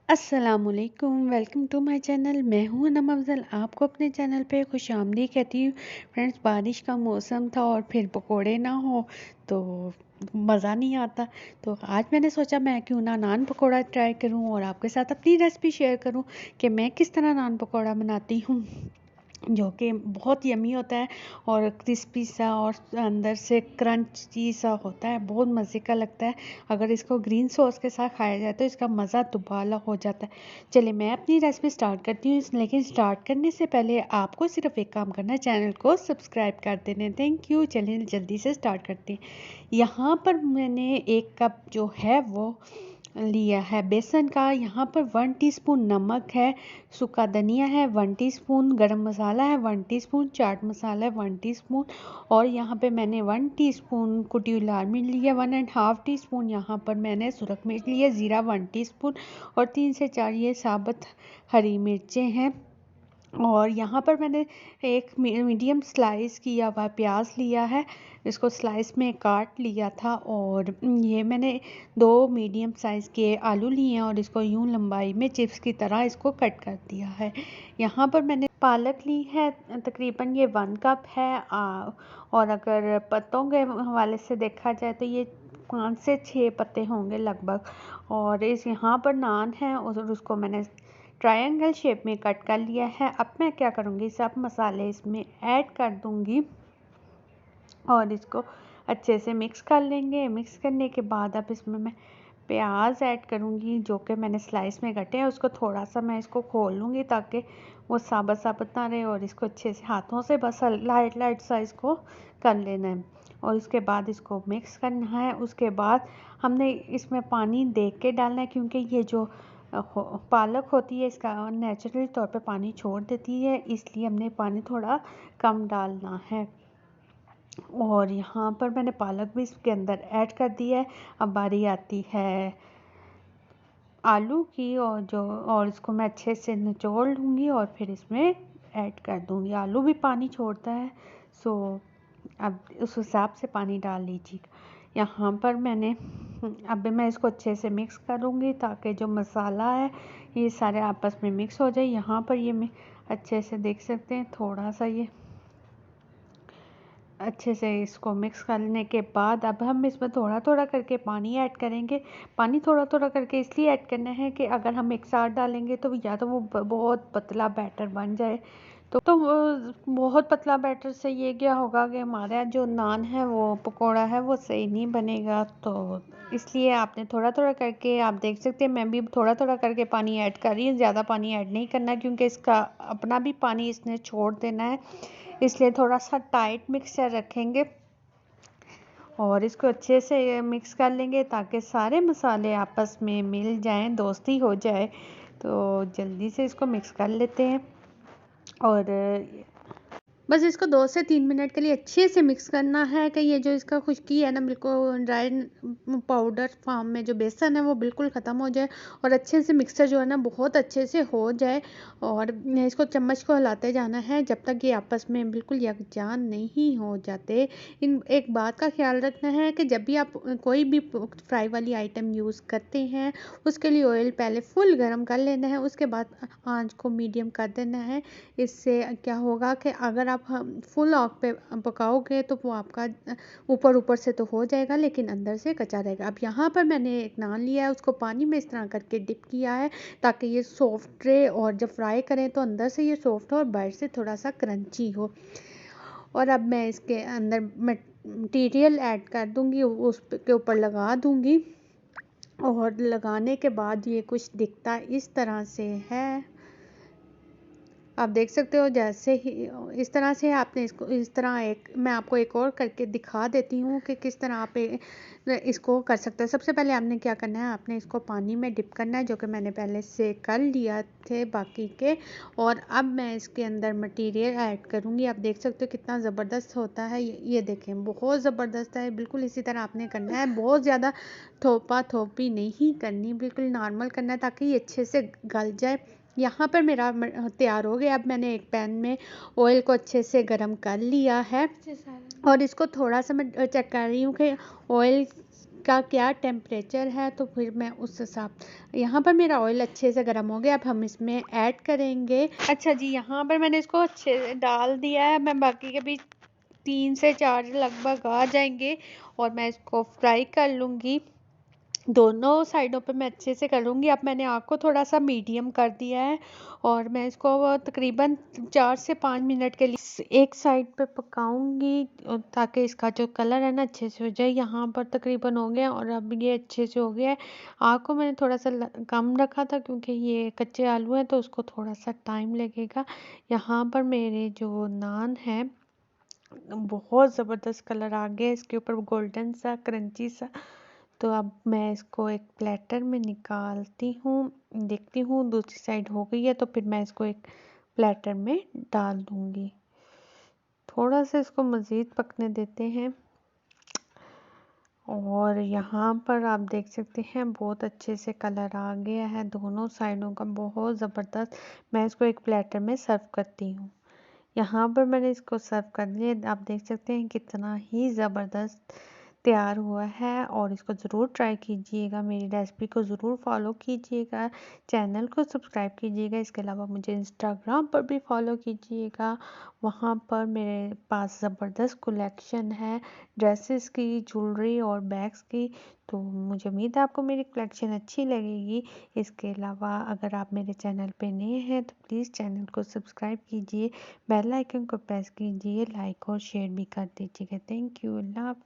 अस्सलामुअलैकुम, welcome to my channel. मैं हूं अनम अफ़ज़ल, आपको अपने चैनल पे खुशामदीद कहती हूँ। फ्रेंड्स, बारिश का मौसम था और फिर पकोड़े ना हो तो मज़ा नहीं आता। तो आज मैंने सोचा मैं क्यों ना नान पकोड़ा ट्राई करूं और आपके साथ अपनी रेसिपी शेयर करूं कि मैं किस तरह नान पकोड़ा बनाती हूँ, जो कि बहुत यमी होता है और क्रिस्पी सा और अंदर से क्रंची सा होता है। बहुत मज़े का लगता है। अगर इसको ग्रीन सॉस के साथ खाया जाए तो इसका मज़ा दुबाला हो जाता है। चलिए मैं अपनी रेसिपी स्टार्ट करती हूँ, लेकिन स्टार्ट करने से पहले आपको सिर्फ एक काम करना है, चैनल को सब्सक्राइब कर देना। Thank you. चलिए जल्दी से स्टार्ट करते हैं। यहाँ पर मैंने 1 कप जो है वो लिया है बेसन का। यहाँ पर 1 टीस्पून नमक है, सूखा धनिया है 1 टीस्पून, गरम मसाला है 1 टीस्पून, चाट मसाला है 1 टीस्पून, और यहाँ पे मैंने 1 टीस्पून कुटी हुई लाल मिर्च लिया, 1.5 टीस्पून यहाँ पर मैंने सुरख मिर्च लिया, ज़ीरा 1 टीस्पून, और 3 से 4 ये साबुत हरी मिर्चें हैं। और यहाँ पर मैंने एक मीडियम स्लाइस किया हुआ प्याज लिया है, इसको स्लाइस में काट लिया था। और ये मैंने 2 मीडियम साइज़ के आलू लिए हैं और इसको यूं लंबाई में चिप्स की तरह इसको कट कर दिया है। यहाँ पर मैंने पालक ली है, तकरीबन ये 1 कप है। और अगर पत्तों के हवाले से देखा जाए तो ये 5 से 6 पत्ते होंगे लगभग। और इस यहाँ पर नान है और उसको मैंने ट्रायंगल शेप में कट कर लिया है। अब मैं क्या करूँगी, सब मसाले इसमें ऐड कर दूँगी और इसको अच्छे से मिक्स कर लेंगे। मिक्स करने के बाद अब इसमें मैं प्याज ऐड करूँगी जो कि मैंने स्लाइस में कटे हैं। उसको थोड़ा सा मैं इसको खोल लूँगी ताकि वो साबुत साबुत ना रहे, और इसको अच्छे से हाथों से बस लाइट लाइट सा इसको कर लेना है और इसके बाद इसको मिक्स करना है। उसके बाद हमने इसमें पानी देख के डालना है, क्योंकि ये जो पालक होती है इसका नेचुरली तौर पे पानी छोड़ देती है, इसलिए हमने पानी थोड़ा कम डालना है। और यहाँ पर मैंने पालक भी इसके अंदर ऐड कर दिया है। अब बारी आती है आलू की, और इसको मैं अच्छे से निचोड़ लूँगी और फिर इसमें ऐड कर दूँगी। आलू भी पानी छोड़ता है, सो अब उस हिसाब से पानी डाल लीजिएगा। यहाँ पर मैंने अब मैं इसको अच्छे से मिक्स करूँगी ताकि जो मसाला है ये सारे आपस में मिक्स हो जाए। यहाँ पर ये मैं अच्छे से देख सकते हैं, थोड़ा सा ये अच्छे से इसको मिक्स करने के बाद अब हम इसमें थोड़ा थोड़ा करके पानी ऐड करेंगे। पानी थोड़ा थोड़ा करके इसलिए ऐड करना है कि अगर हम एक साथ डालेंगे तो या तो वो बहुत पतला बैटर बन जाए, तो वो बहुत पतला बैटर से ये क्या होगा कि हमारा जो नान है वो पकोड़ा है वो सही नहीं बनेगा। तो इसलिए आपने थोड़ा थोड़ा करके, आप देख सकते हैं मैं भी थोड़ा थोड़ा करके पानी ऐड कर रही हूँ। ज़्यादा पानी ऐड नहीं करना क्योंकि इसका अपना भी पानी इसने छोड़ देना है, इसलिए थोड़ा सा टाइट मिक्सचर रखेंगे और इसको अच्छे से मिक्स कर लेंगे ताकि सारे मसाले आपस में मिल जाएं, दोस्ती हो जाए। तो जल्दी से इसको मिक्स कर लेते हैं और बस इसको 2 से 3 मिनट के लिए अच्छे से मिक्स करना है कि ये जो इसका खुश्की है ना, बिल्कुल ड्राई पाउडर फॉर्म में जो बेसन है वो बिल्कुल ख़त्म हो जाए और अच्छे से मिक्सचर जो है ना बहुत अच्छे से हो जाए। और इसको चम्मच को हिलाते जाना है जब तक ये आपस में बिल्कुल यकजान नहीं हो जाते। इन एक बात का ख्याल रखना है कि जब भी आप कोई भी फ्राई वाली आइटम यूज़ करते हैं उसके लिए ऑयल पहले फुल गर्म कर लेना है, उसके बाद आंच को मीडियम कर देना है। इससे क्या होगा कि अगर आप फुल आग पे पकाओगे तो वो आपका ऊपर ऊपर से तो हो जाएगा लेकिन अंदर से कच्चा रहेगा। अब यहाँ पर मैंने एक नान लिया है, उसको पानी में इस तरह करके डिप किया है ताकि ये सॉफ्ट रहे और जब फ्राई करें तो अंदर से ये सॉफ्ट हो और बाहर से थोड़ा सा क्रंची हो। और अब मैं इसके अंदर मटीरियल ऐड कर दूँगी, उस के ऊपर लगा दूँगी और लगाने के बाद ये कुछ दिखता इस तरह से है। आप देख सकते हो जैसे ही इस तरह से आपने इसको इस तरह एक मैं आपको एक और करके दिखा देती हूँ कि किस तरह आप इसको कर सकते हो। सबसे पहले आपने क्या करना है, आपने इसको पानी में डिप करना है जो कि मैंने पहले से कर लिया थे बाकी के। और अब मैं इसके अंदर मटेरियल ऐड करूँगी। आप देख सकते हो कितना ज़बरदस्त होता है ये देखें, बहुत ज़बरदस्त है। बिल्कुल इसी तरह आपने करना है, बहुत ज़्यादा थोपा थोपी नहीं करनी, बिल्कुल नॉर्मल करना है ताकि ये अच्छे से गल जाए। यहाँ पर मेरा तैयार हो गया। अब मैंने एक पैन में ऑयल को अच्छे से गरम कर लिया है और इसको थोड़ा सा मैं चेक कर रही हूँ कि ऑयल का क्या टेम्परेचर है, तो फिर मैं उस हिसाब। यहाँ पर मेरा ऑयल अच्छे से गर्म हो गया, अब हम इसमें ऐड करेंगे। अच्छा जी, यहाँ पर मैंने इसको अच्छे से डाल दिया है। मैं बाकी के भी 3 से 4 लगभग आ जाएंगे और मैं इसको फ्राई कर लूँगी। दोनों साइडों पे मैं अच्छे से करूँगी। अब मैंने आग को थोड़ा सा मीडियम कर दिया है और मैं इसको तकरीबन 4 से 5 मिनट के लिए एक साइड पे पकाऊंगी, ताकि इसका जो कलर है ना अच्छे से हो जाए। यहाँ पर तकरीबन हो गया और अब ये अच्छे से हो गया है। आग को मैंने थोड़ा सा कम रखा था क्योंकि ये कच्चे आलू हैं तो उसको थोड़ा सा टाइम लगेगा। यहाँ पर मेरे जो नान है बहुत ज़बरदस्त कलर आ गया, इसके ऊपर गोल्डन सा क्रंची सा। तो अब मैं इसको एक प्लेटर में निकालती हूँ, देखती हूँ दूसरी साइड हो गई है तो फिर मैं इसको एक प्लेटर में डाल दूँगी। थोड़ा सा इसको मज़ीद पकने देते हैं और यहाँ पर आप देख सकते हैं बहुत अच्छे से कलर आ गया है दोनों साइडों का, बहुत ज़बरदस्त। मैं इसको एक प्लेटर में सर्व करती हूँ। यहाँ पर मैंने इसको सर्व कर लिया। आप देख सकते हैं कितना ही ज़बरदस्त तैयार हुआ है और इसको ज़रूर ट्राई कीजिएगा। मेरी रेसिपी को ज़रूर फॉलो कीजिएगा, चैनल को सब्सक्राइब कीजिएगा। इसके अलावा मुझे इंस्टाग्राम पर भी फॉलो कीजिएगा, वहाँ पर मेरे पास ज़बरदस्त कलेक्शन है ड्रेसेस की, ज्वेलरी और बैग्स की। तो मुझे उम्मीद है आपको मेरी कलेक्शन अच्छी लगेगी। इसके अलावा अगर आप मेरे चैनल पे नए हैं तो प्लीज़ चैनल को सब्सक्राइब कीजिए, बेल आइकन को प्रेस कीजिए, लाइक और शेयर भी कर दीजिएगा। Thank you. अल्लाह हाफ़िज़।